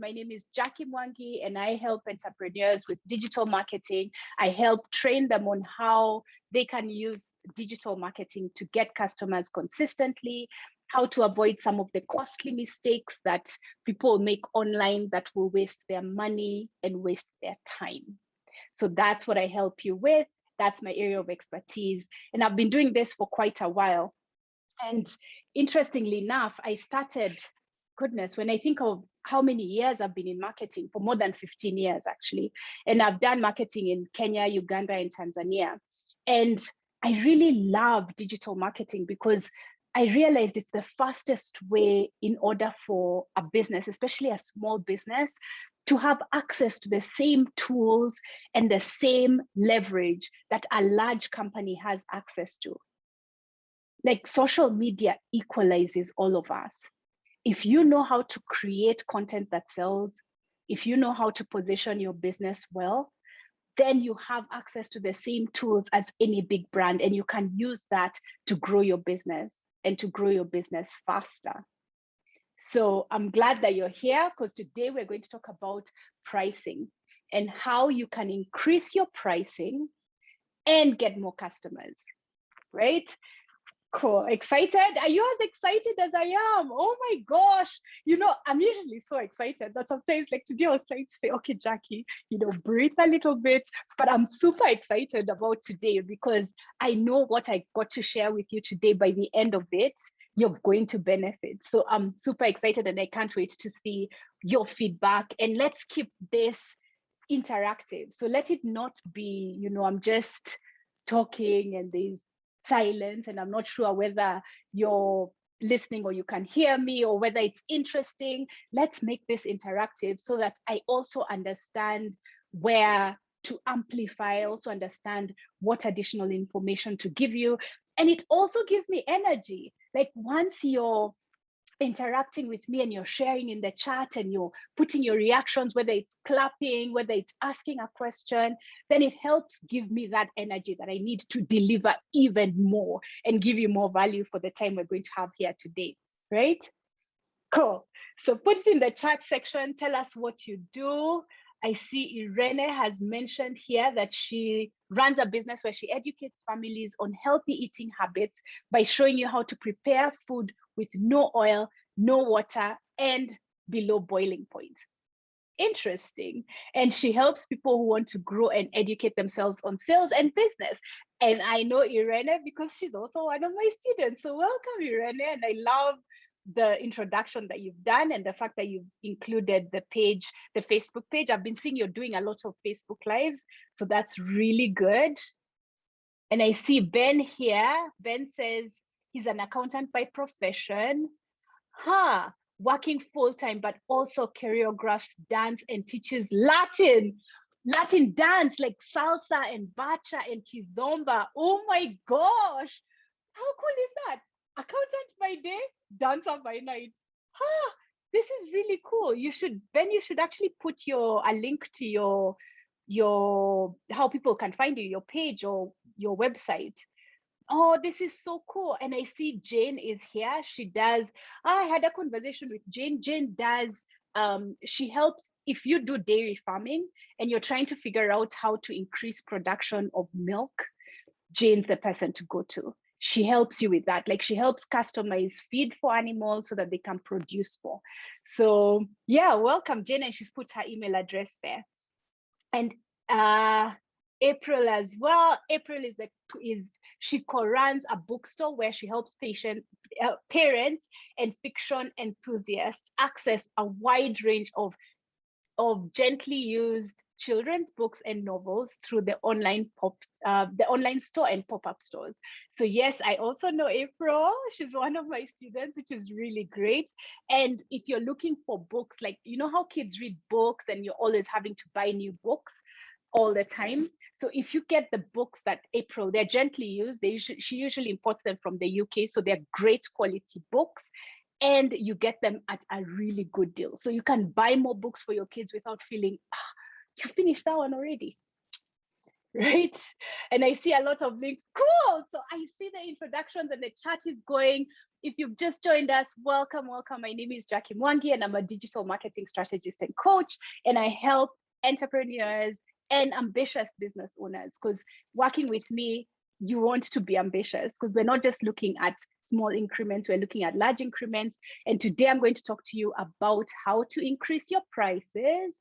My name is Jacqui and I help entrepreneurs with digital marketing. I help train them on how they can use digital marketing to get customers consistently, how to avoid some of the costly mistakes that people make online that will waste their money and waste their time. So that's what I help you with. That's my area of expertise. And I've been doing this for quite a while. And interestingly enough, I started, goodness, when I think of how many years I've been in marketing, for more than 15 years actually. And I've done marketing in Kenya, Uganda, and Tanzania. And I really love digital marketing because I realized it's the fastest way in order for a business, especially a small business, to have access to the same tools and the same leverage that a large company has access to. Like social media equalizes all of us. If you know how to create content that sells, if you know how to position your business well, then you have access to the same tools as any big brand, and you can use that to grow your business and to grow your business faster. So I'm glad that you're here, because today we're going to talk about pricing and how you can increase your pricing and get more customers, right? Cool. Excited? Are you as excited as I am? Oh my gosh. You know, I'm usually so excited that sometimes, like today, I was trying to say, okay, Jacqui, breathe a little bit. But I'm super excited about today because I know what I got to share with you today. By the end of it, you're going to benefit. So I'm super excited and I can't wait to see your feedback. And let's keep this interactive. So let it not be, I'm just talking and there's silence and I'm not sure whether you're listening or you can hear me or whether it's interesting. Let's make this interactive so that I also understand where to amplify, also understand what additional information to give you. And it also gives me energy. Like once you're interacting with me and you're sharing in the chat and you're putting your reactions, whether it's clapping, whether it's asking a question, then it helps give me that energy that I need to deliver even more and give you more value for the time we're going to have here today, right? Cool. So put it in the chat section. Tell us what you do. I see Irene has mentioned here that she runs a business where she educates families on healthy eating habits by showing you how to prepare food with no oil, no water, and below boiling point. Interesting. And she helps people who want to grow and educate themselves on sales and business. And I know Irene because she's also one of my students. So welcome, Irene. And I love the introduction that you've done and the fact that you've included the page, the Facebook page. I've been seeing you're doing a lot of Facebook Lives. So that's really good. And I see Ben here. Ben says he's an accountant by profession. Working full-time, but also choreographs dance and teaches Latin dance like salsa and bacha and kizomba. Oh my gosh, how cool is that? Accountant by day, dancer by night. This is really cool. Ben, you should actually put a link to your how people can find you, your page or your website. Oh, this is so cool. And I see Jane is here. I had a conversation with Jane. Jane does, she helps if you do dairy farming and you're trying to figure out how to increase production of milk, Jane's the person to go to. She helps you with that. Like she helps customize feed for animals so that they can produce more. So yeah, welcome Jane. And she's put her email address there. And April as well. April she co-runs a bookstore where she helps parents and fiction enthusiasts access a wide range of gently used children's books and novels through the online store and pop-up stores. So yes, I also know April. She's one of my students, which is really great. And if you're looking for books, like how kids read books and you're always having to buy new books all the time. So if you get the books that April, they're gently used. She usually imports them from the UK, so they're great quality books. And you get them at a really good deal. So you can buy more books for your kids without feeling, you finished that one already, right? And I see a lot of links. Cool. So I see the introductions and the chat is going. If you've just joined us, welcome, welcome. My name is Jacqui and I'm a digital marketing strategist and coach, and I help entrepreneurs and ambitious business owners, because working with me, you want to be ambitious, because we're not just looking at small increments, we're looking at large increments. And today I'm going to talk to you about how to increase your prices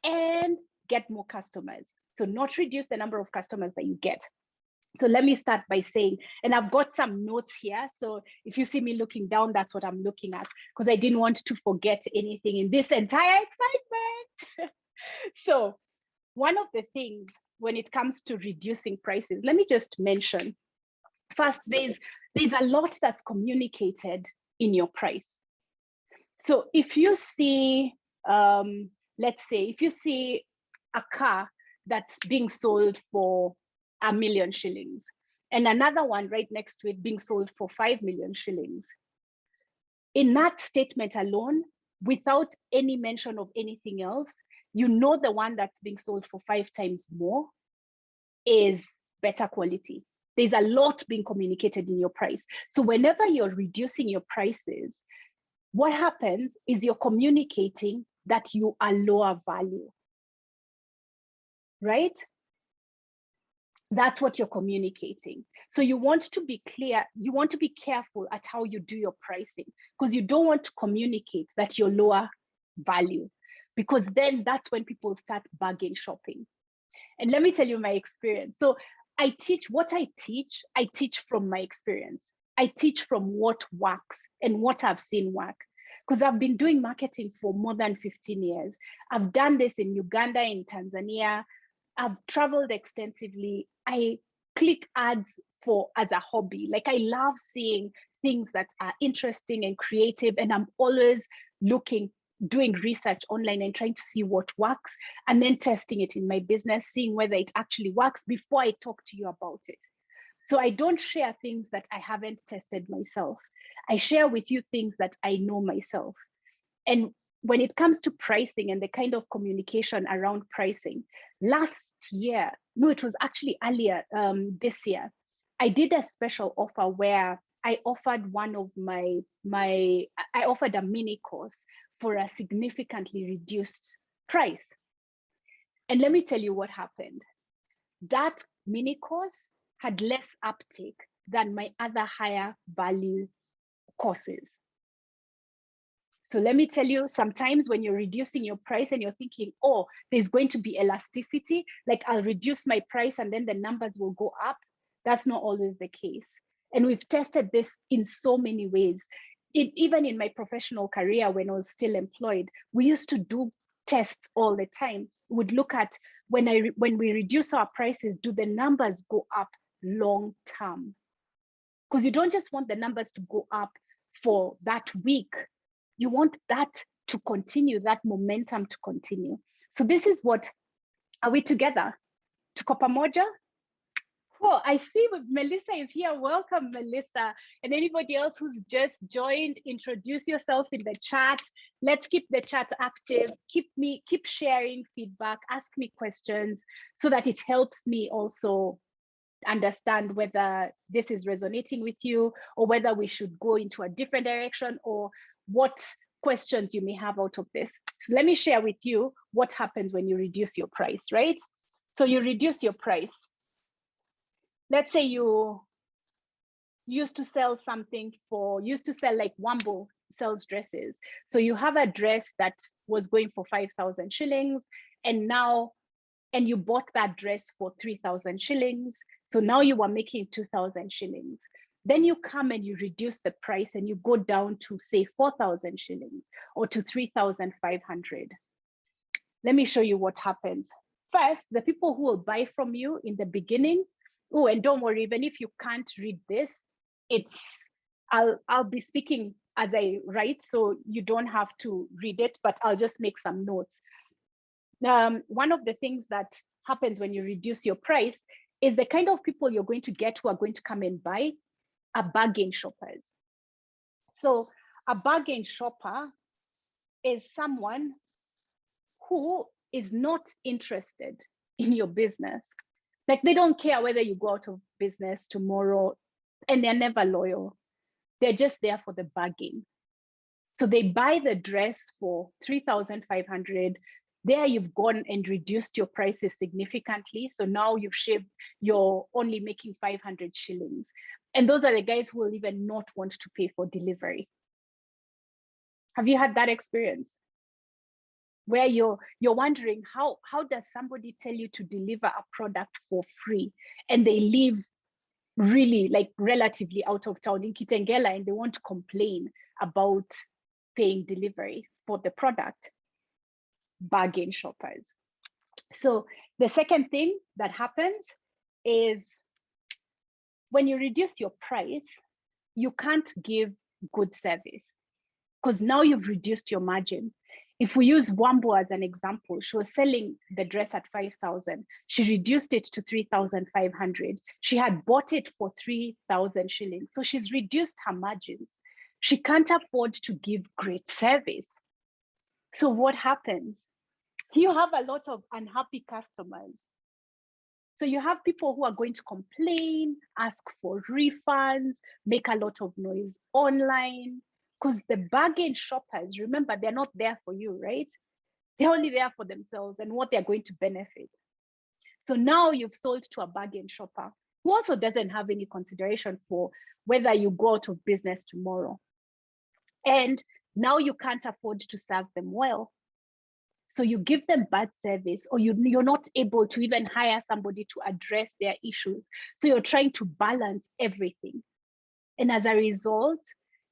and get more customers. So not reduce the number of customers that you get. So let me start by saying, and I've got some notes here. So if you see me looking down, that's what I'm looking at, because I didn't want to forget anything in this entire excitement. So one of the things when it comes to reducing prices, let me just mention, first, there's a lot that's communicated in your price. So if you see, let's say, if you see a car that's being sold for 1 million shillings and another one right next to it being sold for 5 million shillings, in that statement alone, without any mention of anything else, you know the one that's being sold for 5 times more is better quality. There's a lot being communicated in your price. So whenever you're reducing your prices, what happens is you're communicating that you are lower value, right? That's what you're communicating. So you want to be clear, you want to be careful at how you do your pricing, because you don't want to communicate that you're lower value, because then that's when people start bargain shopping. And let me tell you my experience. So I teach from my experience. I teach from what works and what I've seen work, because I've been doing marketing for more than 15 years. I've done this in Uganda, in Tanzania. I've traveled extensively. I click ads as a hobby. Like, I love seeing things that are interesting and creative, and I'm always doing research online and trying to see what works, and then testing it in my business, seeing whether it actually works before I talk to you about it. So I don't share things that I haven't tested myself. I share with you things that I know myself. And when it comes to pricing and the kind of communication around pricing, last year, no, it was actually earlier this year, I did a special offer where I offered I offered a mini course for a significantly reduced price. And let me tell you what happened. That mini course had less uptake than my other higher value courses. So let me tell you, sometimes when you're reducing your price and you're thinking, oh, there's going to be elasticity, like I'll reduce my price and then the numbers will go up. That's not always the case. And we've tested this in so many ways. Even in my professional career, when I was still employed, we used to do tests all the time. We'd look at when we reduce our prices, do the numbers go up long term? Because you don't just want the numbers to go up for that week. You want that to continue, that momentum to continue. So this is what, are we together? Tuko pamoja? Cool, I see Melissa is here. Welcome, Melissa. And anybody else who's just joined, introduce yourself in the chat. Let's keep the chat active. Keep sharing feedback, ask me questions so that it helps me also understand whether this is resonating with you or whether we should go into a different direction or what questions you may have out of this. So let me share with you what happens when you reduce your price, right? So you reduce your price. Let's say you used to sell like Wambo sells dresses. So you have a dress that was going for 5,000 shillings and you bought that dress for 3,000 shillings. So now you are making 2,000 shillings. Then you come and you reduce the price and you go down to say 4,000 shillings or to 3,500. Let me show you what happens. First, the people who will buy from you in the beginning, oh, and don't worry, even if you can't read this, I'll be speaking as I write, so you don't have to read it, but I'll just make some notes. One of the things that happens when you reduce your price is the kind of people you're going to get who are going to come and buy are bargain shoppers. So a bargain shopper is someone who is not interested in your business. Like, they don't care whether you go out of business tomorrow, and they're never loyal. They're just there for the bargain. So they buy the dress for 3,500. There you've gone and reduced your prices significantly. So now you've shaved, you're only making 500 shillings. And those are the guys who will even not want to pay for delivery. Have you had that experience? Where you're wondering, how does somebody tell you to deliver a product for free and they live really like relatively out of town in Kitengela and they want to complain about paying delivery for the product? Bargain shoppers. So the second thing that happens is when you reduce your price, you can't give good service because now you've reduced your margin. If we use Wambo as an example, she was selling the dress at 5,000. She reduced it to 3,500. She had bought it for 3,000 shillings. So she's reduced her margins. She can't afford to give great service. So what happens? You have a lot of unhappy customers. So you have people who are going to complain, ask for refunds, make a lot of noise online, because the bargain shoppers, remember, they're not there for you, right? They're only there for themselves and what they're going to benefit. So now you've sold to a bargain shopper who also doesn't have any consideration for whether you go out of business tomorrow. And now you can't afford to serve them well. So you give them bad service, or you're not able to even hire somebody to address their issues. So you're trying to balance everything. And as a result,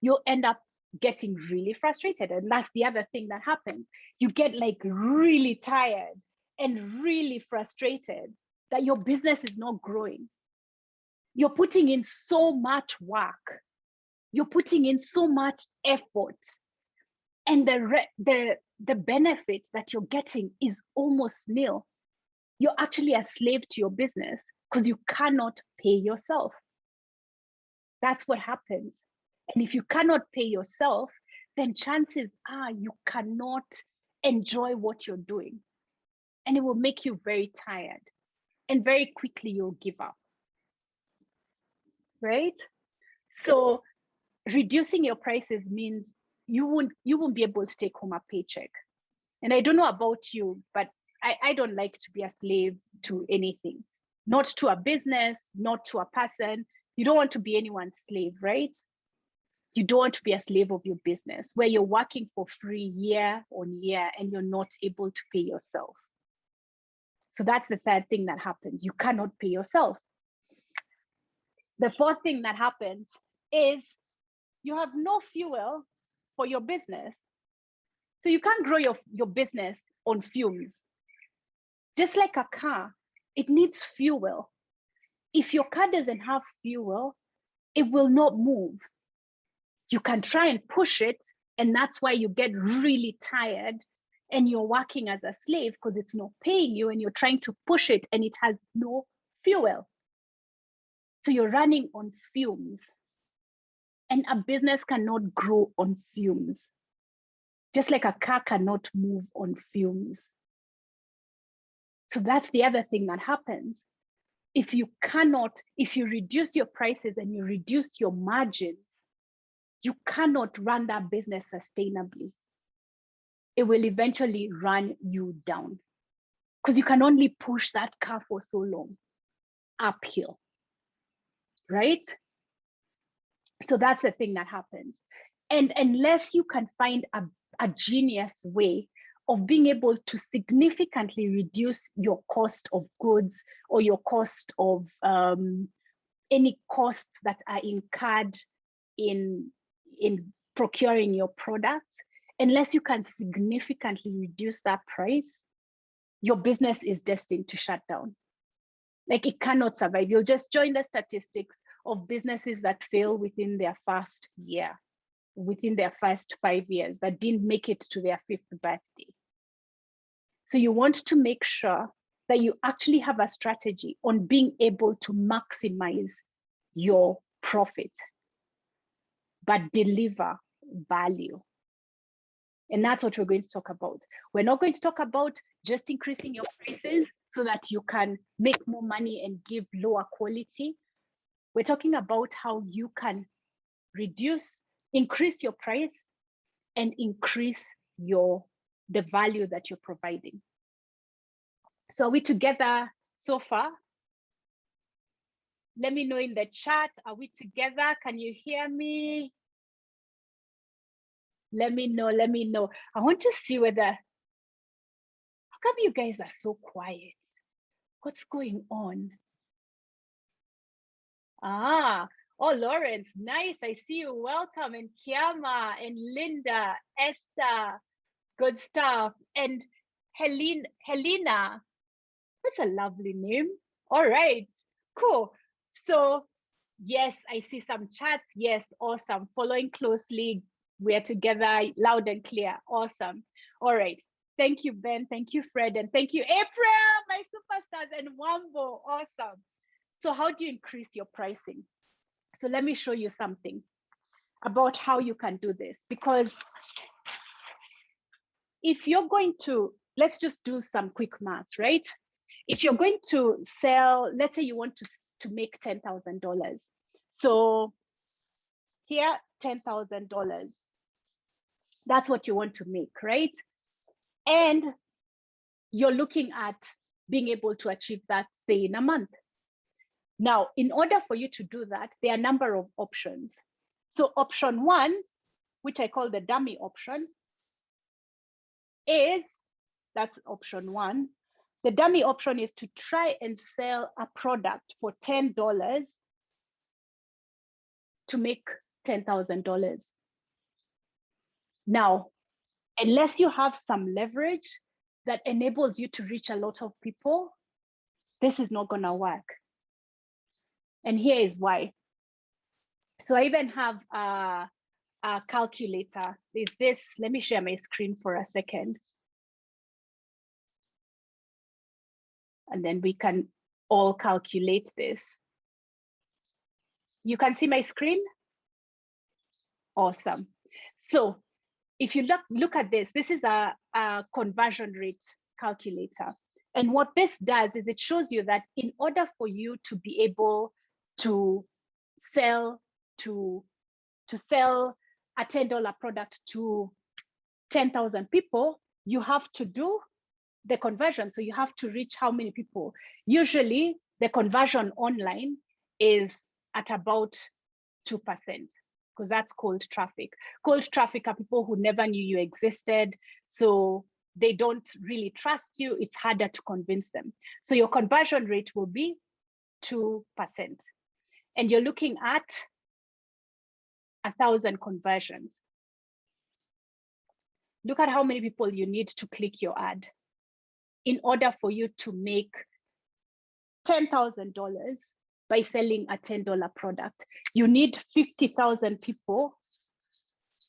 you end up getting really frustrated. And that's the other thing that happens. You get like really tired and really frustrated that your business is not growing. You're putting in so much work. You're putting in so much effort. And the benefit that you're getting is almost nil. You're actually a slave to your business because you cannot pay yourself. That's what happens. And if you cannot pay yourself, then chances are you cannot enjoy what you're doing. And it will make you very tired. And very quickly you'll give up. Right? So reducing your prices means you won't be able to take home a paycheck. And I don't know about you, but I don't like to be a slave to anything, not to a business, not to a person. You don't want to be anyone's slave, right? You don't want to be a slave of your business where you're working for free year on year and you're not able to pay yourself. So that's the third thing that happens. You cannot pay yourself. The fourth thing that happens is you have no fuel for your business. So you can't grow your business on fumes. Just like a car, it needs fuel. If your car doesn't have fuel, it will not move. You can try and push it, and that's why you get really tired and you're working as a slave because it's not paying you and you're trying to push it and it has no fuel. So you're running on fumes. And a business cannot grow on fumes. Just like a car cannot move on fumes. So that's the other thing that happens. If you reduce your prices and you reduce your margins, you cannot run that business sustainably. It will eventually run you down because you can only push that car for so long uphill, right? So that's the thing that happens. And unless you can find a genius way of being able to significantly reduce your cost of goods or your cost of any costs that are incurred in procuring your products, unless you can significantly reduce that price, your business is destined to shut down. Like it cannot survive. You'll just join the statistics of businesses that fail within their first year, within their first 5 years, that didn't make it to their 5th birthday. So you want to make sure that you actually have a strategy on being able to maximize your profit, but deliver value. And that's what we're going to talk about. We're not going to talk about just increasing your prices so that you can make more money and give lower quality. We're talking about how you can increase your price and increase the value that you're providing. So are we together so far? Let me know in the chat. Are we together? Can you hear me? Let me know. Let me know. I want to see whether, how come you guys are so quiet? What's going on? Ah, oh, Lawrence, nice. I see you. Welcome. And Kiama and Linda, Esther, good stuff. And Helena, that's a lovely name. All right, cool. So yes, I see some chats. Yes, awesome. Following closely. We're together loud and clear. Awesome. All right. Thank you, Ben. Thank you, Fred. And thank you, April, my superstars, and Wambo. Awesome. So how do you increase your pricing? So let me show you something about how you can do this. Because if you're going to, let's just do some quick math, right? If you're going to sell, let's say you want to make $10,000. So here, $10,000. That's what you want to make, right? And you're looking at being able to achieve that, say, in a month. Now, in order for you to do that, there are a number of options. So option one, which I call the dummy option, that's option one. The dummy option is to try and sell a product for $10 to make $10,000. Now, unless you have some leverage that enables you to reach a lot of people, this is not gonna work. And here is why. So I even have a calculator. There's this, let me share my screen for a second. And then we can all calculate this. You can see my screen? Awesome. So if you look at this, this is a conversion rate calculator. And what this does is it shows you that in order for you to be able to sell a $10 product to 10,000 people, you have to do the conversion. So you have to reach how many people? Usually the conversion online is at about 2%, because that's cold traffic. Cold traffic are people who never knew you existed. So they don't really trust you. It's harder to convince them. So your conversion rate will be 2%. And you're looking at 1,000 conversions. Look at how many people you need to click your ad in order for you to make $10,000 by selling a $10 product. You need 50,000 people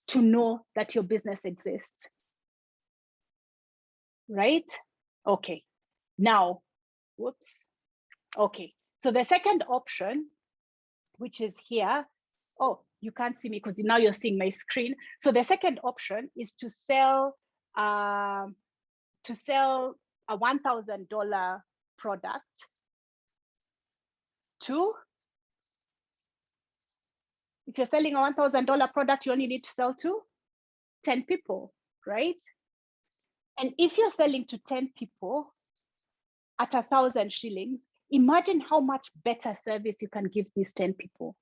to know that your business exists, right? Okay, now, whoops. Okay, so the second option, which is here, oh, you can't see me because now you're seeing my screen. So the second option is to sell a $1,000 product to, if you're selling a $1,000 product, you only need to sell to 10 people, right? And if you're selling to 10 people at 1,000 shillings, imagine how much better service you can give these 10 people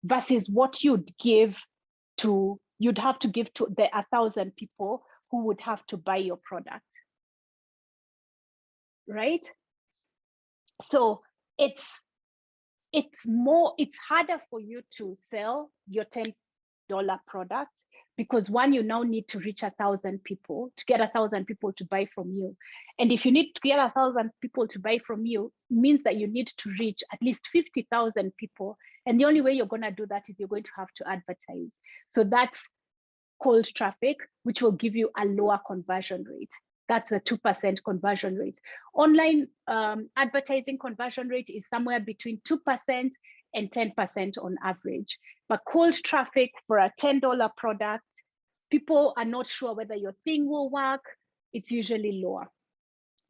versus what you'd have to give to the 1,000 people who would have to buy your product, right? So it's harder for you to sell your $10 product because one, you now need to reach 1,000 people to get 1,000 people to buy from you. And if you need to get 1,000 people to buy from you, means that you need to reach at least 50,000 people. And the only way you're gonna do that is you're going to have to advertise. So that's cold traffic, which will give you a lower conversion rate. That's a 2% conversion rate. Online advertising conversion rate is somewhere between 2% and 10% on average. But cold traffic for a $10 product, people are not sure whether your thing will work. It's usually lower.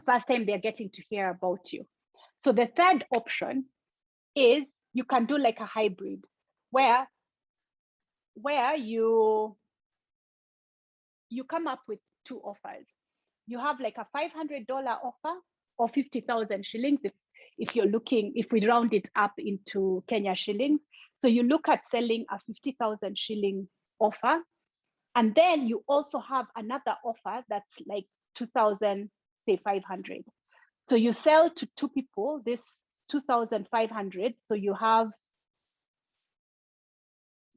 First time they're getting to hear about you. So the third option is you can do like a hybrid where where you come up with two offers. You have like a $500 offer or 50,000 shillings if you're looking, if we round it up into Kenya shillings. So you look at selling a 50,000 shilling offer. And then you also have another offer that's like 2,500. So you sell to two people this 2,500. So you have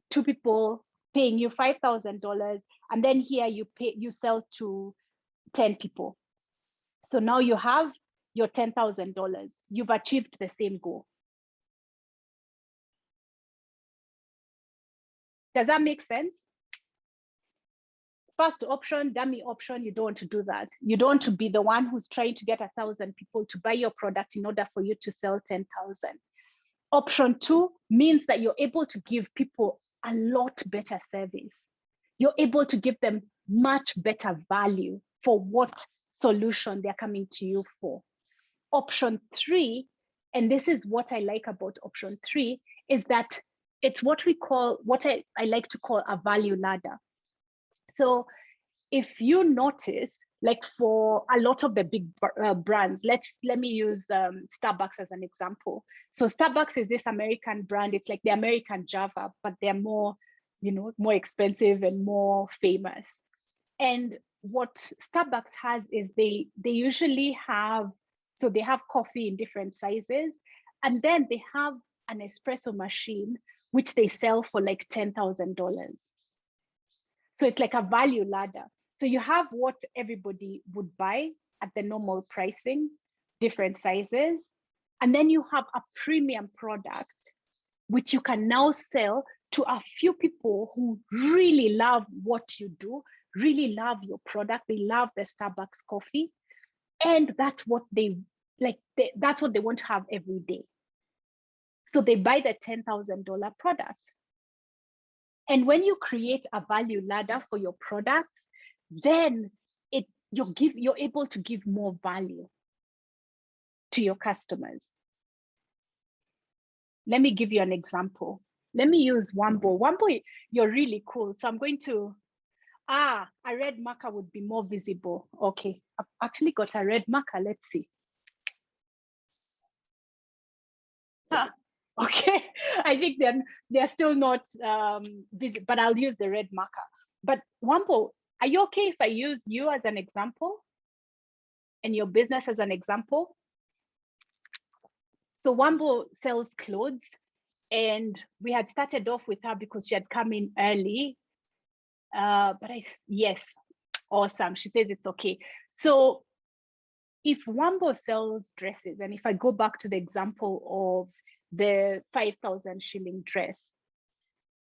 two people paying you $5,000, and then here you sell to 10 people. So now you have your $10,000. You've achieved the same goal. Does that make sense? First option, dummy option, you don't want to do that. You don't want to be the one who's trying to get 1,000 people to buy your product in order for you to sell 10,000. Option two means that you're able to give people a lot better service. You're able to give them much better value for what solution they're coming to you for. Option three, and this is what I like about option three, is that it's what I like to call a value ladder. So if you notice, like for a lot of the big brands, let me use Starbucks as an example. So Starbucks is this American brand. It's like the American Java, but they're more, more expensive and more famous. And what Starbucks has is they usually have, so they have coffee in different sizes, and then they have an espresso machine, which they sell for like $10,000. So it's like a value ladder. So you have what everybody would buy at the normal pricing, different sizes. And then you have a premium product, which you can now sell to a few people who really love what you do, really love your product. They love the Starbucks coffee. And that's what they like. That's what they want to have every day. So they buy the $10,000 product. And when you create a value ladder for your products, then you're able to give more value to your customers. Let me give you an example. Let me use Wambo. Wambo, you're really cool. So I'm going to, a red marker would be more visible. Okay, I've actually got a red marker. Let's see. Okay, I think they're still not visible, but I'll use the red marker. But Wambo, are you okay if I use you as an example and your business as an example? So Wambo sells clothes, and we had started off with her because she had come in early. Yes, awesome. She says it's okay. So if Wambo sells dresses, and if I go back to the example of the 5,000 shilling dress,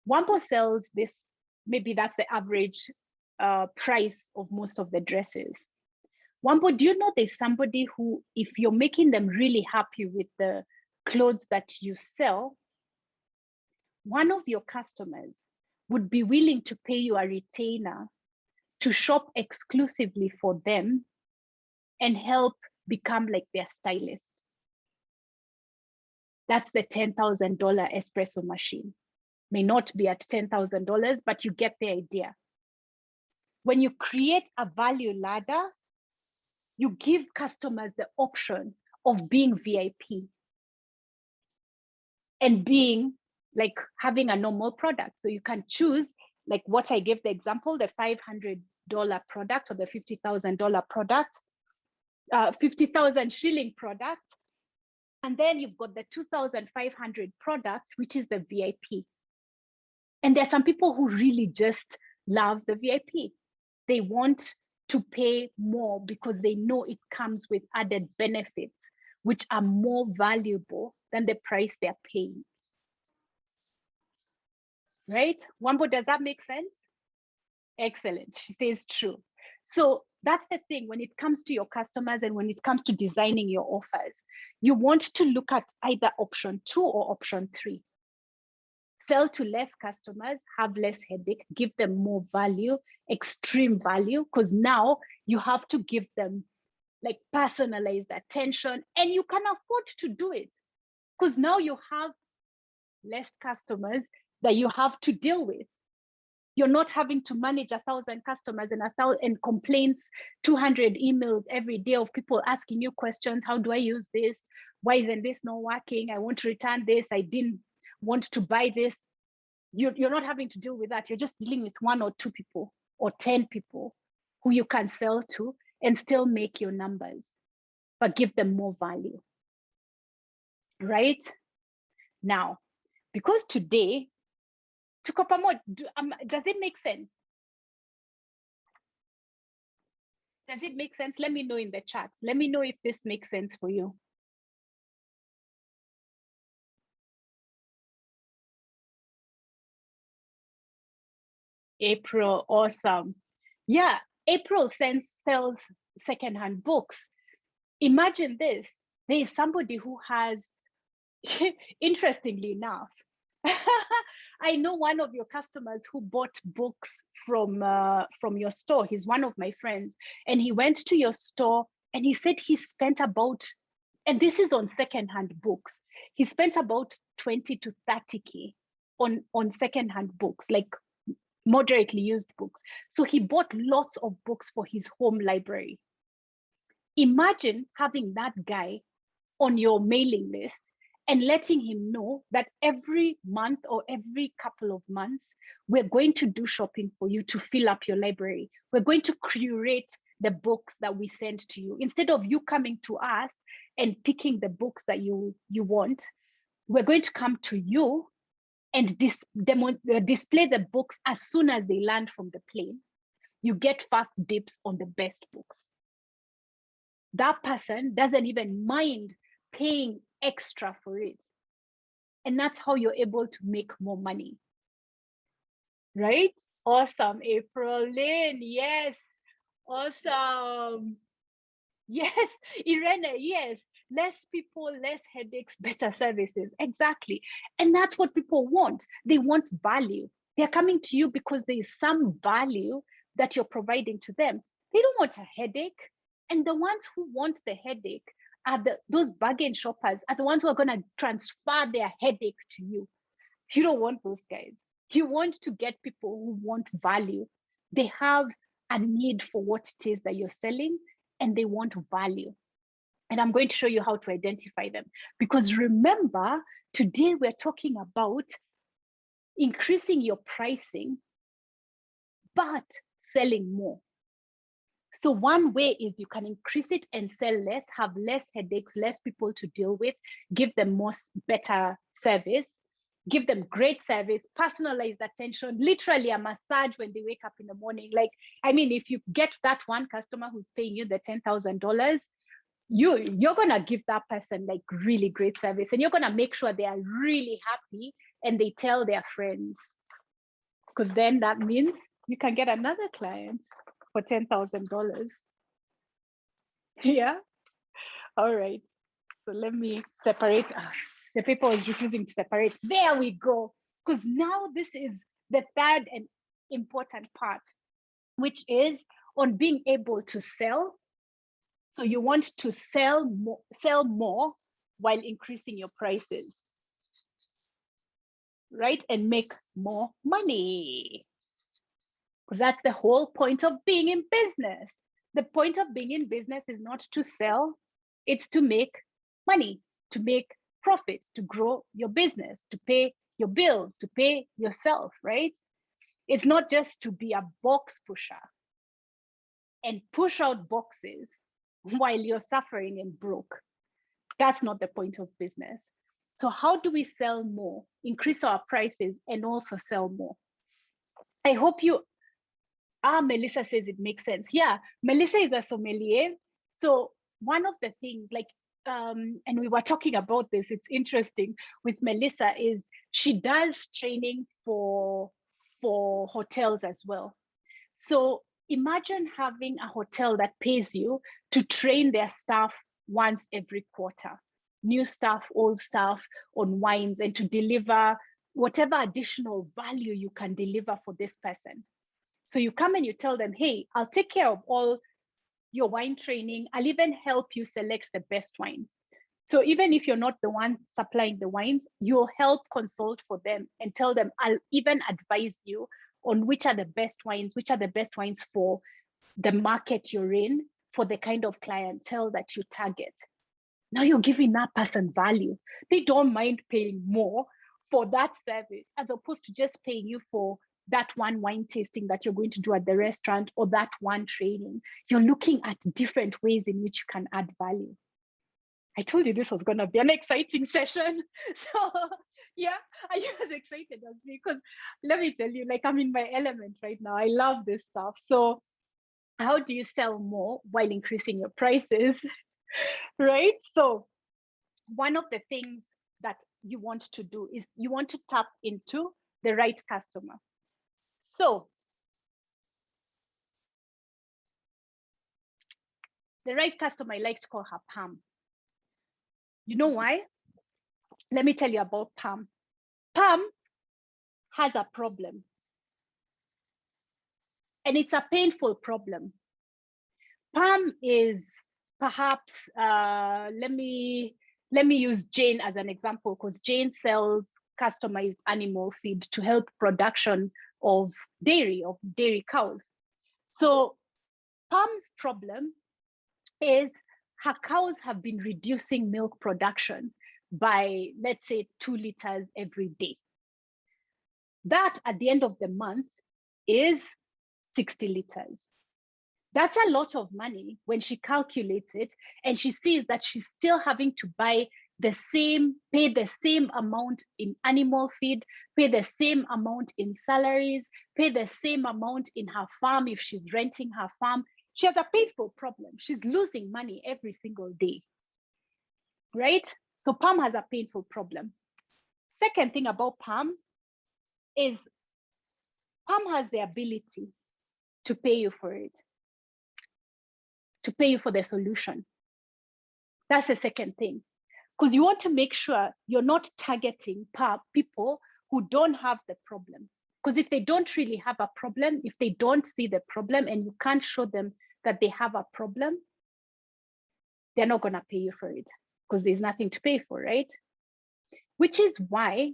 Wambo sells this, maybe that's the average price of most of the dresses. Wambo, do you know there's somebody who, if you're making them really happy with the clothes that you sell, one of your customers would be willing to pay you a retainer to shop exclusively for them and help become like their stylist? That's the $10,000 espresso machine. May not be at $10,000, but you get the idea. When you create a value ladder, you give customers the option of being VIP and being like having a normal product. So you can choose, like what I gave the example, the $500 product or the $50,000 product, 50,000 shilling product. And then you've got the 2,500 product, which is the VIP. And there's some people who really just love the VIP. They want to pay more because they know it comes with added benefits, which are more valuable than the price they're paying. Right? Wambo, does that make sense? Excellent. She says true. So that's the thing when it comes to your customers and when it comes to designing your offers, you want to look at either option 2 or option 3. Sell to less customers, have less headache, give them more value, extreme value, because now you have to give them like personalized attention, and you can afford to do it because now you have less customers that you have to deal with. You're not having to manage 1,000 customers and complaints, 200 emails every day of people asking you questions. How do I use this? Why isn't this not working? I want to return this. I didn't want to buy this. You're not having to deal with that. You're just dealing with 1 or 2 people or 10 people who you can sell to and still make your numbers, but give them more value, right? Now, because today, does it make sense? Does it make sense? Let me know in the chats. Let me know if this makes sense for you. April, awesome. Yeah, April sells secondhand books. Imagine this. There is somebody who has, interestingly enough, I know one of your customers who bought books from your store. He's one of my friends, and he went to your store and he said he spent about, and this is on secondhand books, he spent about 20 to 30K on secondhand books, like moderately used books. So he bought lots of books for his home library. Imagine having that guy on your mailing list and letting him know that every month or every couple of months, we're going to do shopping for you to fill up your library. We're going to curate the books that we send to you. Instead of you coming to us and picking the books that you want, we're going to come to you and display the books as soon as they land from the plane. You get fast dips on the best books. That person doesn't even mind paying extra for it. And that's how you're able to make more money. Right? Awesome, April Lynn. Yes. Awesome. Yes, Irene, yes. Less people, less headaches, better services. Exactly. And that's what people want. They want value. They're coming to you because there is some value that you're providing to them. They don't want a headache. And the ones who want the headache are those bargain shoppers, are the ones who are going to transfer their headache to you. You don't want those guys. You want to get people who want value. They have a need for what it is that you're selling, and they want value. And I'm going to show you how to identify them. Because remember, today we're talking about increasing your pricing, but selling more. So one way is you can increase it and sell less, have less headaches, less people to deal with, give them better service, give them great service, personalized attention, literally a massage when they wake up in the morning. Like, I mean, if you get that one customer who's paying you the $10,000, you're gonna give that person like really great service, and you're gonna make sure they are really happy and they tell their friends, because then that means you can get another client for $10,000. Yeah. All right. So let me separate. The paper was refusing to separate. There we go. Because now this is the third and important part, which is on being able to sell. So you want to sell more while increasing your prices, right? And make more money. Because that's the whole point of being in business. The point of being in business is not to sell, it's to make money, to make profits, to grow your business, to pay your bills, to pay yourself, right? It's not just to be a box pusher and push out boxes while you're suffering and broke. That's not the point of business. So how do we sell more, increase our prices, and also sell more? I hope you, Melissa says it makes sense. Yeah, Melissa is a sommelier. So one of the things, like, and we were talking about this, it's interesting with Melissa, is she does training for hotels as well. So imagine having a hotel that pays you to train their staff once every quarter, new staff, old staff on wines, and to deliver whatever additional value you can deliver for this person. So you come and you tell them, hey, I'll take care of all your wine training. I'll even help you select the best wines. So even if you're not the one supplying the wines, you'll help consult for them and tell them, I'll even advise you on which are the best wines, for the market you're in, for the kind of clientele that you target. Now you're giving that person value. They don't mind paying more for that service as opposed to just paying you for that one wine tasting that you're going to do at the restaurant or that one training. You're looking at different ways in which you can add value. I told you this was going to be an exciting session. So yeah, are you as excited as me? Because let me tell you, like, I'm in my element right now. I love this stuff. So how do you sell more while increasing your prices? Right? So one of the things that you want to do is you want to tap into the right customer. So the right customer, I like to call her Pam. You know why? Let me tell you about Pam. Pam has a problem. And it's a painful problem. Pam is perhaps, let me use Jane as an example, because Jane sells customized animal feed to help production of dairy cows. So Pam's problem is her cows have been reducing milk production by, let's say, 2 liters every day. That at the end of the month is 60 liters. That's a lot of money when she calculates it and she sees that she's still having to pay the same amount in animal feed, pay the same amount in salaries, pay the same amount in her farm if she's renting her farm. She has a painful problem. She's losing money every single day, right? So Pam has a painful problem. Second thing about Pam is Pam has the ability to pay you for it, to pay you for the solution. That's the second thing, because you want to make sure you're not targeting people who don't have the problem. Because if they don't really have a problem, if they don't see the problem and you can't show them that they have a problem, they're not going to pay you for it because there's nothing to pay for, right? Which is why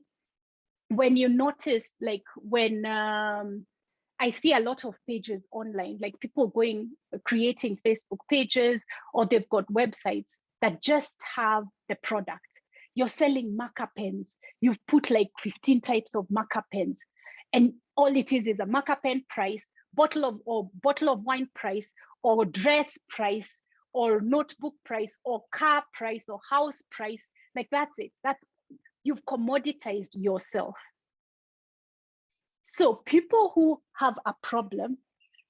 when you notice, like when I see a lot of pages online, like people creating Facebook pages, or they've got websites that just have the product. You're selling marker pens. You've put like 15 types of marker pens. And all it is a marker pen price, bottle of wine price, or dress price, or notebook price, or car price, or house price. Like that's it. You've commoditized yourself. So people who have a problem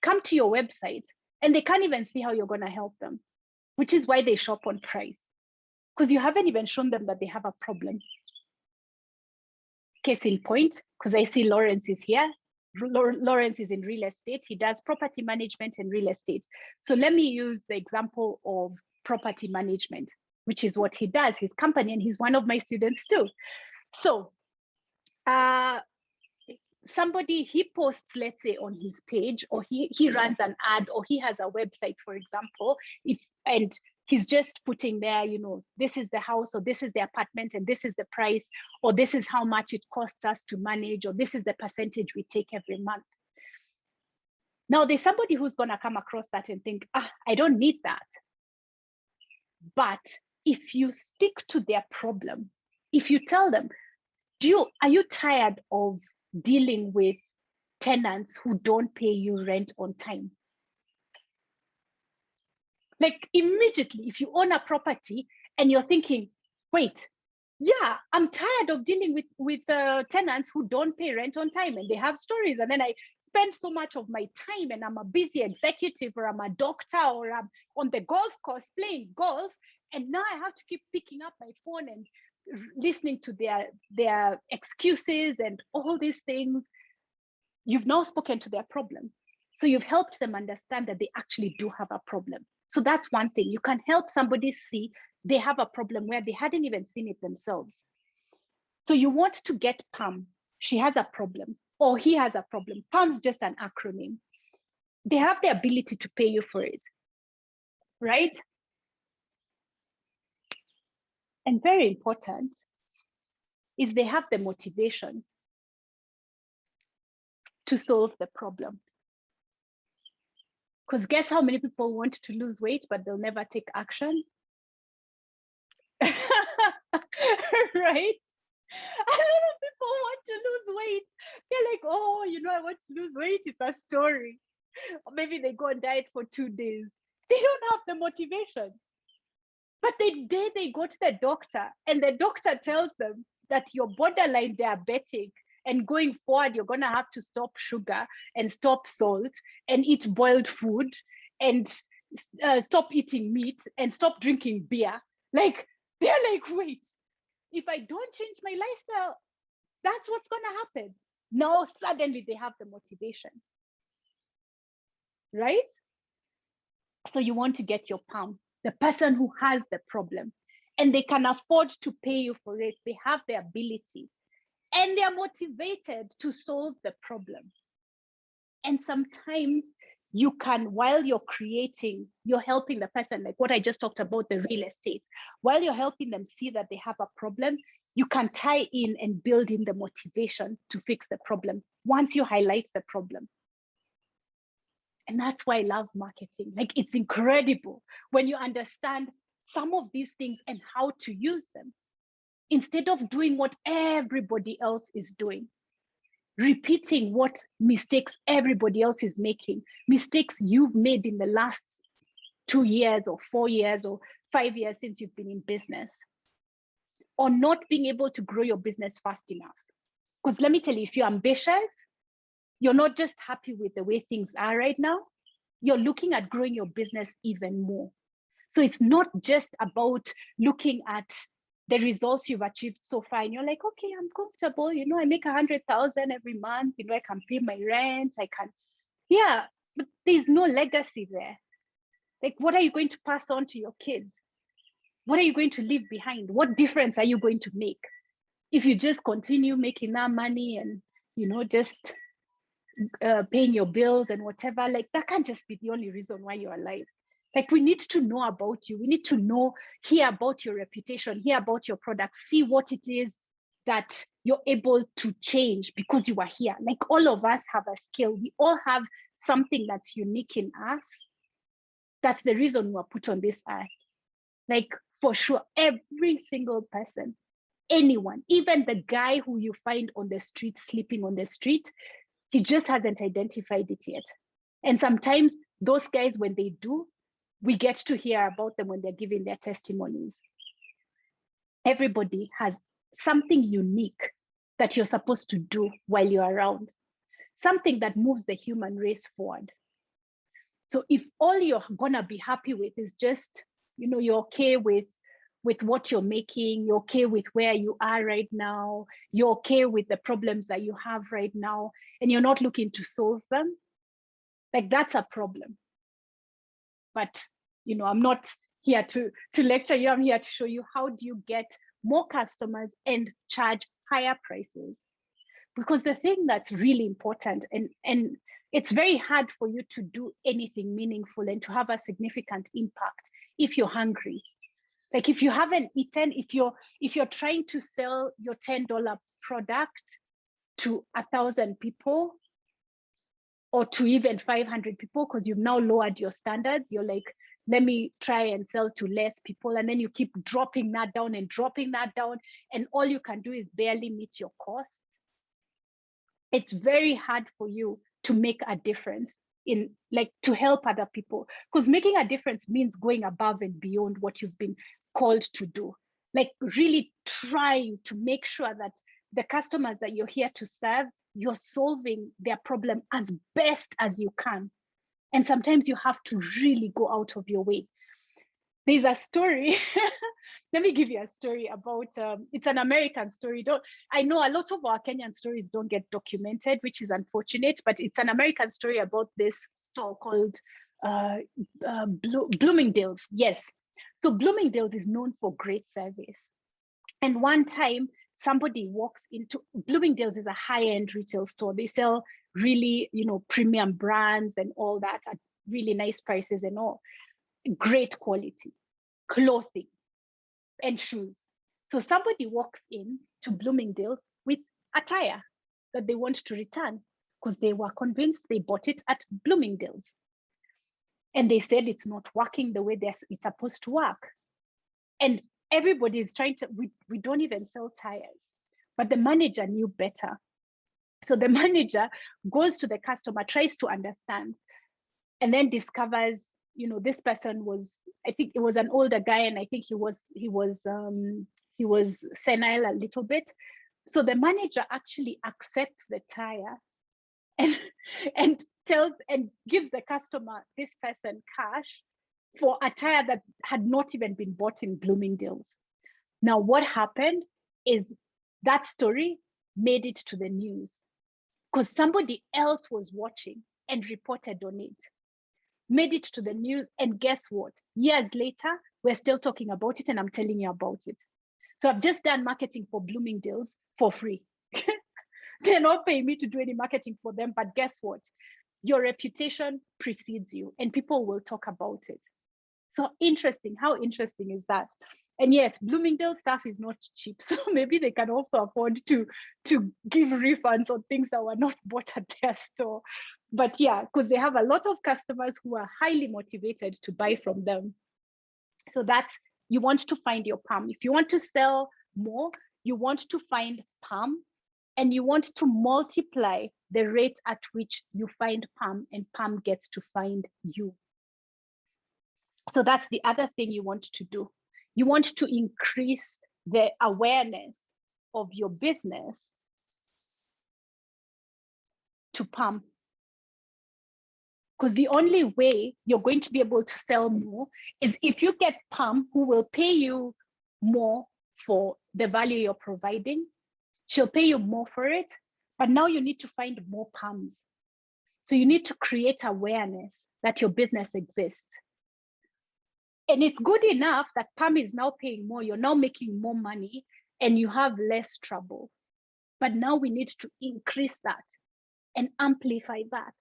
come to your website and they can't even see how you're going to help them, which is why they shop on price, because you haven't even shown them that they have a problem. Case in point, because I see Lawrence is here. Lawrence is in real estate. He does property management and real estate. So let me use the example of property management, which is what he does, his company, and he's one of my students too. So somebody, he posts, let's say, on his page, or he runs an ad, or he has a website, for example, and he's just putting there, you know, this is the house, or this is the apartment, and this is the price, or this is how much it costs us to manage, or this is the percentage we take every month. Now there's somebody who's going to come across that and think, I don't need that. But if you speak to their problem, if you tell them, are you tired of dealing with tenants who don't pay you rent on time? Like immediately, if you own a property and you're thinking, wait, yeah, I'm tired of dealing with tenants who don't pay rent on time and they have stories, and then I spend so much of my time, and I'm a busy executive, or I'm a doctor, or I'm on the golf course playing golf, and now I have to keep picking up my phone and listening to their excuses and all these things. You've now spoken to their problem. So you've helped them understand that they actually do have a problem. So that's one thing. You can help somebody see they have a problem where they hadn't even seen it themselves. So you want to get Pam. She has a problem, or he has a problem. Pam's just an acronym. They have the ability to pay you for it, right? And very important is they have the motivation to solve the problem. Because guess how many people want to lose weight, but they'll never take action? Right? A lot of people want to lose weight. They're like, oh, I want to lose weight. It's a story. Or maybe they go on diet for 2 days. They don't have the motivation. But the day they go to the doctor and the doctor tells them that you're borderline diabetic and going forward, you're going to have to stop sugar and stop salt and eat boiled food and stop eating meat and stop drinking beer. Like, they're like, wait, if I don't change my lifestyle, that's what's going to happen. Now, suddenly they have the motivation, right? So you want to get your palm, the person who has the problem, and they can afford to pay you for it. They have the ability and they are motivated to solve the problem. And sometimes you can, while you're creating, you're helping the person, like what I just talked about, the real estate, while you're helping them see that they have a problem, you can tie in and build in the motivation to fix the problem once you highlight the problem. And that's why I love marketing. Like, it's incredible when you understand some of these things and how to use them, instead of doing what everybody else is doing, repeating what mistakes everybody else is making, mistakes you've made in the last 2 years or 4 years or 5 years since you've been in business, or not being able to grow your business fast enough. Because let me tell you, if you're ambitious, you're not just happy with the way things are right now, you're looking at growing your business even more. So it's not just about looking at the results you've achieved so far and you're like, okay, I'm comfortable, I make 100,000 every month, I can pay my rent, yeah, but there's no legacy there. Like, what are you going to pass on to your kids? What are you going to leave behind? What difference are you going to make if you just continue making that money and just paying your bills and whatever? Like, that can't just be the only reason why you're alive. Like, we need to know about you. We need to hear about your reputation, hear about your product, see what it is that you're able to change because you are here. Like, all of us have a skill. We all have something that's unique in us. That's the reason we're put on this earth. Like, for sure, every single person, anyone, even the guy who you find on the street, sleeping on the street, he just hasn't identified it yet. And sometimes those guys, when they do, we get to hear about them when they're giving their testimonies. Everybody has something unique that you're supposed to do while you're around, something that moves the human race forward. So if all you're gonna be happy with is just, you're okay with what you're making, you're okay with where you are right now, you're okay with the problems that you have right now, and you're not looking to solve them, like, that's a problem. But I'm not here to lecture you. I'm here to show you how do you get more customers and charge higher prices. Because the thing that's really important, and it's very hard for you to do anything meaningful and to have a significant impact if you're hungry. Like, if you haven't eaten, if you're trying to sell your $10 product to 1,000 people or to even 500 people, because you've now lowered your standards, you're like, let me try and sell to less people. And then you keep dropping that down and dropping that down. And all you can do is barely meet your costs. It's very hard for you to make a difference to help other people, because making a difference means going above and beyond what you've been called to do. Like, really trying to make sure that the customers that you're here to serve, you're solving their problem as best as you can. And sometimes you have to really go out of your way. There's a story. Let me give you a story about, it's an American story. I know a lot of our Kenyan stories don't get documented, which is unfortunate, but it's an American story about this store called Bloomingdale's. Yes. So Bloomingdale's is known for great service. And one time somebody walks into Bloomingdale's, is a high-end retail store. They sell really, premium brands and all that at really nice prices and all. Great quality clothing and shoes. So somebody walks in to Bloomingdale's with a tire that they want to return. because they were convinced. They bought it at Bloomingdale's. And they said it's not working the way it's supposed to work. And everybody is trying to, we don't even sell tires. But the manager knew better. So the manager goes to the customer, tries to understand, and then discovers, this person was, I think it was an older guy, and I think he was senile a little bit. So the manager actually accepts the tire and gives the customer, this person, cash for a tire that had not even been bought in Bloomingdale's. Now, what happened is that story made it to the news because somebody else was watching and reported on it, made it to the news. And guess what? Years later, we're still talking about it, and I'm telling you about it. So I've just done marketing for Bloomingdale's for free. They're not paying me to do any marketing for them, but guess what? Your reputation precedes you, and people will talk about it. So interesting. How interesting is that? And yes, Bloomingdale stuff is not cheap. So maybe they can also afford to give refunds on things that were not bought at their store. But yeah, because they have a lot of customers who are highly motivated to buy from them. So that's, you want to find your PAM. If you want to sell more, you want to find PAM, and you want to multiply the rate at which you find PAM, and PAM gets to find you. So that's the other thing you want to do. You want to increase the awareness of your business to PAM. Because the only way you're going to be able to sell more is if you get PAM who will pay you more for the value you're providing. She'll pay you more for it, but now you need to find more PAMs. So you need to create awareness that your business exists. And it's good enough that PAM is now paying more, you're now making more money, and you have less trouble. But now we need to increase that and amplify that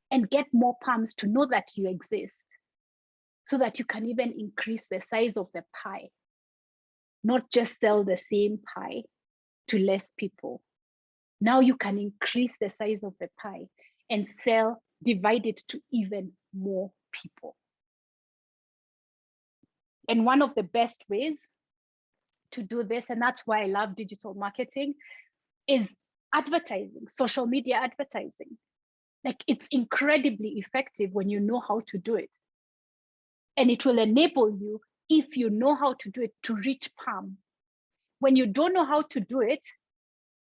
and get more PAMs to know that you exist, so that you can even increase the size of the pie, not just sell the same pie to less people. Now you can increase the size of the pie and divide it to even more people. And one of the best ways to do this, and that's why I love digital marketing, is advertising, social media advertising. Like, it's incredibly effective when you know how to do it. And it will enable you, if you know how to do it, to reach PAM. When you don't know how to do it,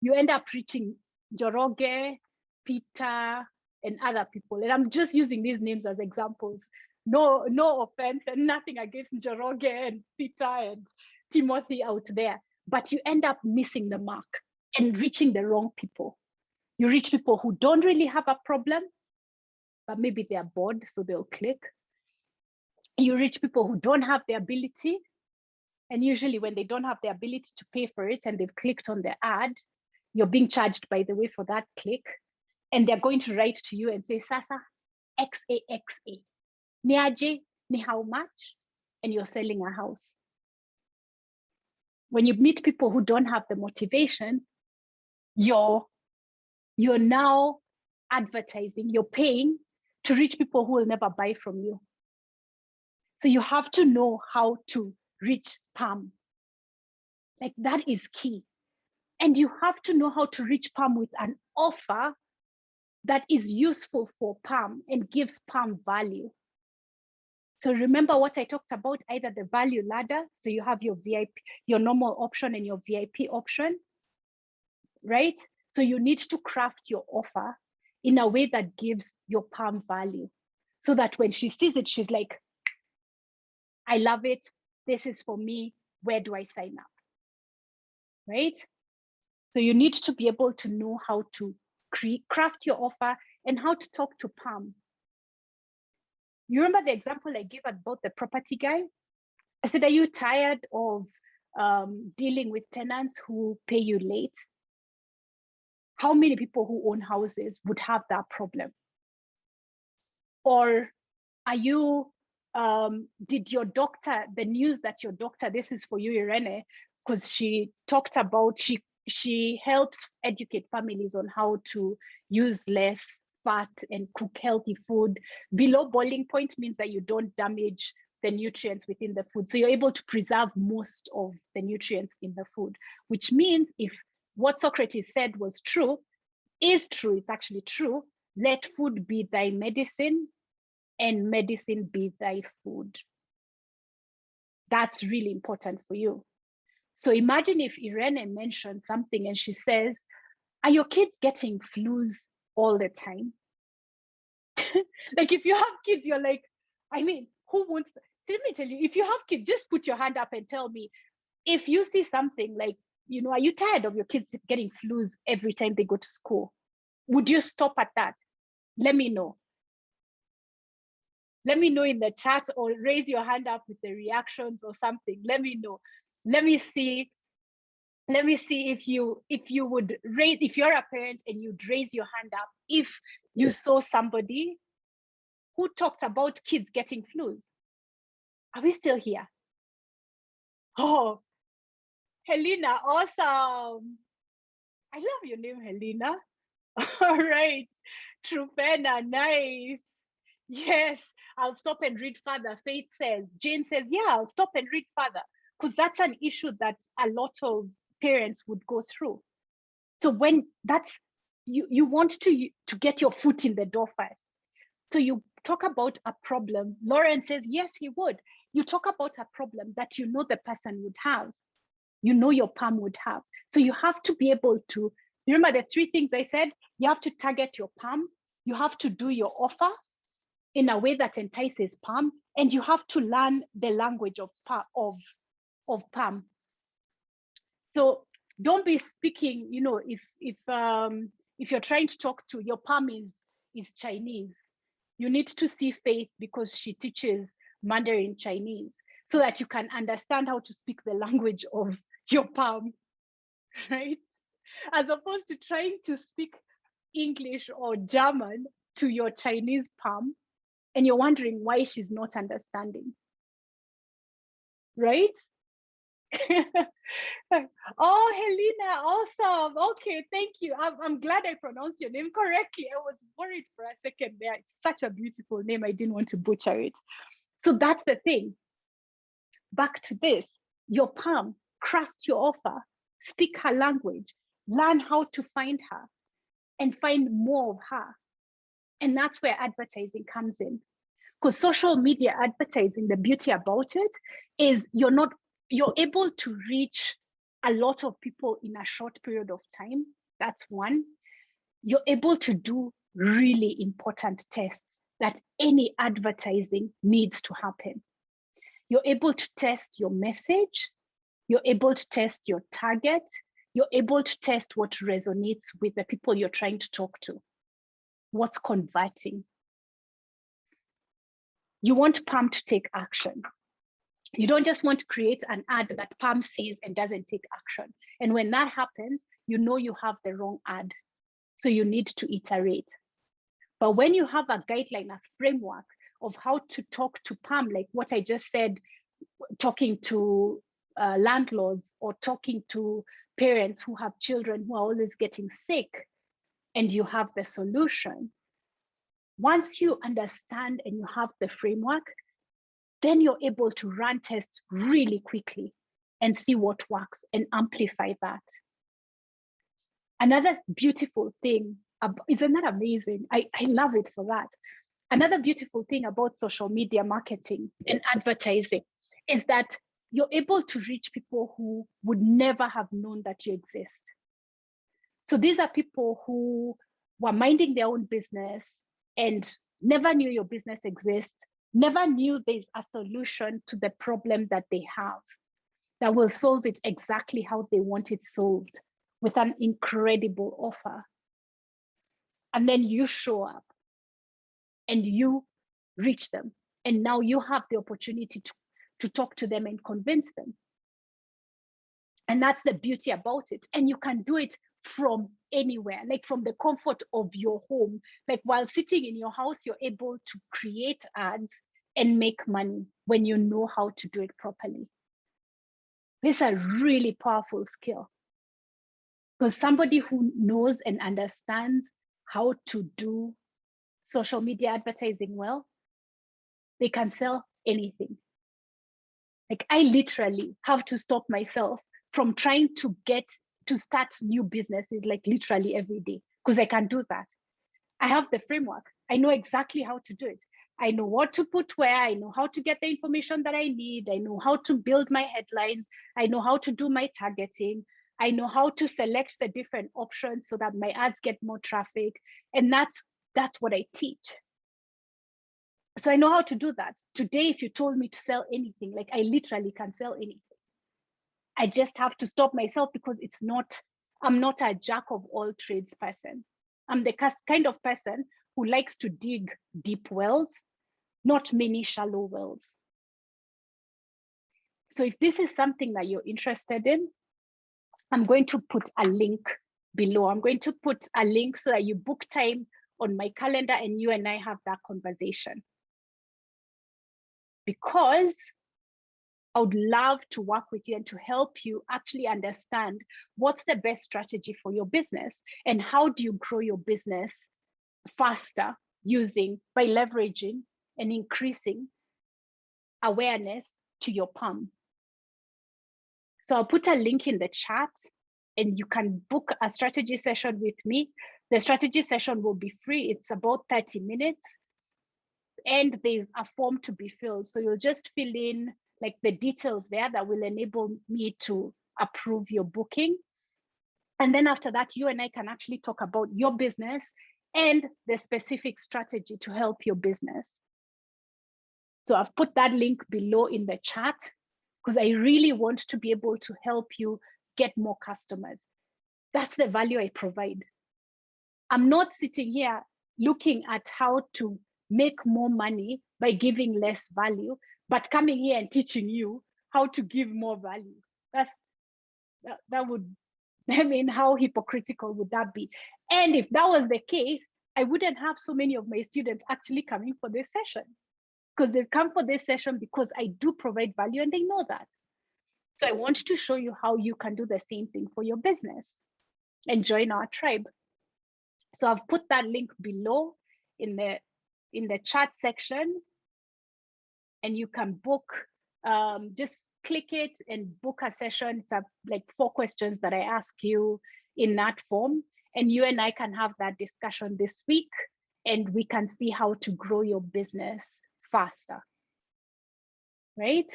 you end up reaching Njoroge, Peter, and other people. And I'm just using these names as examples. No offense, and nothing against Njoroge and Peter and Timothy out there, but you end up missing the mark and reaching the wrong people. You reach people who don't really have a problem, but maybe they're bored, so they'll click. You reach people who don't have the ability, and usually when they don't have the ability to pay for it and they've clicked on the ad, you're being charged, by the way, for that click, and they're going to write to you and say, Sasa, XAXA. Niaje, ni how much? And you're selling a house. When you meet people who don't have the motivation, you're now advertising, you're paying to reach people who will never buy from you. So you have to know how to reach PAM. Like, that is key. And you have to know how to reach PAM with an offer that is useful for PAM and gives PAM value. So remember what I talked about, either the value ladder, so you have your VIP, your normal option and your VIP option, right? So you need to craft your offer in a way that gives your PAM value, so that when she sees it, she's like, I love it. This is for me. Where do I sign up? Right? So you need to be able to know how to craft your offer and how to talk to PAM. You remember the example I gave about the property guy? I said, are you tired of dealing with tenants who pay you late? How many people who own houses would have that problem? Or are you, did your doctor, the news that your doctor, this is for you, Irene, because she talked about, she she helps educate families on how to use less fat and cook healthy food. Below boiling point means that you don't damage the nutrients within the food. So you're able to preserve most of the nutrients in the food, which means if what Socrates said was true, is true, it's actually true, let food be thy medicine and medicine be thy food. That's really important for you. So imagine if Irene mentioned something and she says, are your kids getting flus all the time? Like if you have kids, you're like, I mean, who wants, let me tell you, if you have kids, just put your hand up and tell me, if you see something like, you know, are you tired of your kids getting flus every time they go to school? Would you stop at that? Let me know. Let me know in the chat or raise your hand up with the reactions or something. Let me know. Let me see if you would raise, if you're a parent and you'd raise your hand up if you saw somebody who talked about kids getting flus. Are we still here? Oh, Helena, awesome. I love your name, Helena. All right. Trufena, nice. Yes, I'll stop and read further. Faith says, Jane says, yeah, I'll stop and read further, because that's an issue that a lot of parents would go through. So when that's, you want to get your foot in the door first. So you talk about a problem. Lauren says, yes, he would. You talk about a problem that you know the person would have, you know your PAM would have. So you have to be able to, remember the 3 things I said? You have to target your PAM, you have to do your offer in a way that entices PAM, and you have to learn the language of PAM. So don't be speaking, you know, if you're trying to talk to your PAM is Chinese, you need to see Faith because she teaches Mandarin Chinese so that you can understand how to speak the language of your PAM, right? As opposed to trying to speak English or German to your Chinese PAM, and you're wondering why she's not understanding, right? Oh, Helena, awesome. Okay, thank you. I'm glad I pronounced your name correctly. I was worried for a second there. It's such a beautiful name. I didn't want to butcher it. So that's the thing. Back to this, your PAM, craft your offer, speak her language, learn how to find her and find more of her. And that's where advertising comes in. Because social media advertising, the beauty about it is you're able to reach a lot of people in a short period of time. That's one. You're able to do really important tests that any advertising needs to happen. You're able to test your message. You're able to test your target. You're able to test what resonates with the people you're trying to talk to. What's converting? You want PAM to take action. You don't just want to create an ad that PAM sees and doesn't take action. And when that happens, you know you have the wrong ad. So you need to iterate. But when you have a guideline, a framework of how to talk to PAM, like what I just said, talking to landlords or talking to parents who have children who are always getting sick, and you have the solution. Once you understand and you have the framework, then you're able to run tests really quickly and see what works and amplify that. Another beautiful thing, isn't that amazing? I love it for that. Another beautiful thing about social media marketing and advertising is that you're able to reach people who would never have known that you exist. So these are people who were minding their own business and never knew your business exists, never knew there's a solution to the problem that they have that will solve it exactly how they want it solved with an incredible offer. And then you show up and you reach them. And now you have the opportunity to talk to them and convince them. And that's the beauty about it. And you can do it from anywhere, like from the comfort of your home. Like while sitting in your house, you're able to create ads and make money when you know how to do it properly. This is a really powerful skill. Because somebody who knows and understands how to do social media advertising well, they can sell anything. Like I literally have to stop myself from trying to start new businesses like literally every day, because I can do that. I have the framework. I know exactly how to do it. I know what to put where. I know how to get the information that I need. I know how to build my headlines. I know how to do my targeting. I know how to select the different options so that my ads get more traffic. And that's what I teach. So I know how to do that. Today, if you told me to sell anything, like I literally can sell anything. I just have to stop myself because I'm not a jack of all trades person. I'm the kind of person who likes to dig deep wells, not many shallow wells. So if this is something that you're interested in, I'm going to put a link below. I'm going to put a link so that you book time on my calendar and you and I have that conversation. Because I would love to work with you and to help you actually understand what's the best strategy for your business and how do you grow your business faster by leveraging and increasing awareness to your palm. So I'll put a link in the chat and you can book a strategy session with me. The strategy session will be free. It's about 30 minutes and there's a form to be filled. So you'll just fill in like the details there that will enable me to approve your booking. And then after that, you and I can actually talk about your business and the specific strategy to help your business. So I've put that link below in the chat because I really want to be able to help you get more customers. That's the value I provide. I'm not sitting here looking at how to make more money by giving less value, but coming here and teaching you how to give more value. That would, I mean, how hypocritical would that be? And if that was the case, I wouldn't have so many of my students actually coming for this session, because they've come for this session because I do provide value and they know that. So I want to show you how you can do the same thing for your business and join our tribe. So I've put that link below in the chat section and you can book, just click it and book a session. It's like 4 questions that I ask you in that form. And you and I can have that discussion this week and we can see how to grow your business faster, right?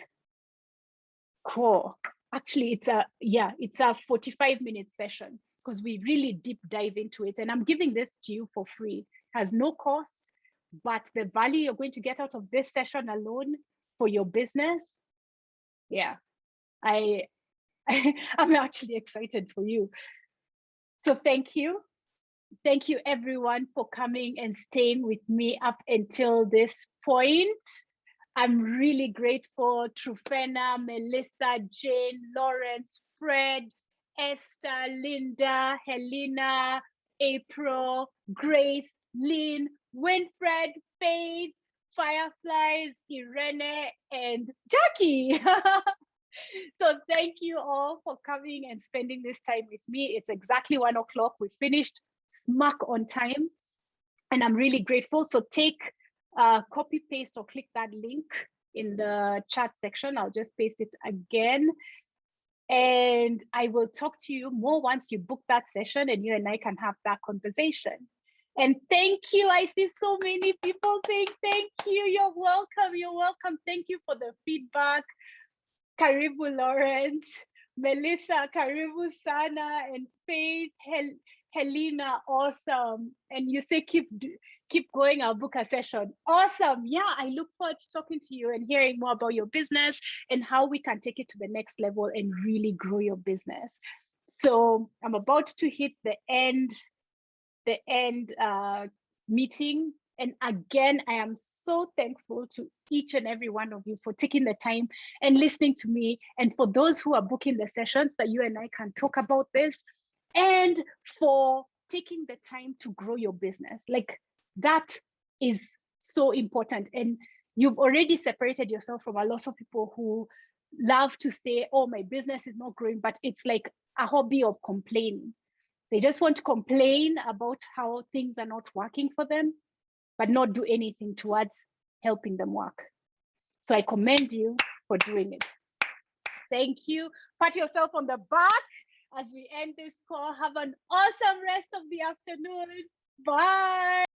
Cool. Actually, it's a 45-minute session because we really deep dive into it. And I'm giving this to you for free. It has no cost, but the value you're going to get out of this session alone for your business, yeah, I'm actually excited for you. So thank you. Thank you everyone for coming and staying with me up until this point. I'm really grateful. Trufena, Melissa, Jane, Lawrence, Fred, Esther, Linda, Helena, April, Grace, Lynn, Winfred, Faith, Fireflies, Irene, and Jacqui. So thank you all for coming and spending this time with me. It's exactly 1 o'clock. We finished smack on time and I'm really grateful. So take copy paste or click that link in the chat section. I'll just paste it again and I will talk to you more once you book that session and you and I can have that conversation. And thank you. I see so many people saying thank you. You're welcome. You're welcome. Thank you for the feedback. Karibu Lawrence, Melissa, Karibu Sana, and Faith, Helena, awesome. And you say keep going, I'll book a session. Awesome. Yeah, I look forward to talking to you and hearing more about your business and how we can take it to the next level and really grow your business. So I'm about to hit the end meeting. And again, I am so thankful to each and every one of you for taking the time and listening to me. And for those who are booking the sessions that you and I can talk about this, and for taking the time to grow your business. Like that is so important. And you've already separated yourself from a lot of people who love to say, oh, my business is not growing, but it's like a hobby of complaining. They just want to complain about how things are not working for them, but not do anything towards helping them work. So I commend you for doing it. Thank you. Pat yourself on the back as we end this call. Have an awesome rest of the afternoon. Bye.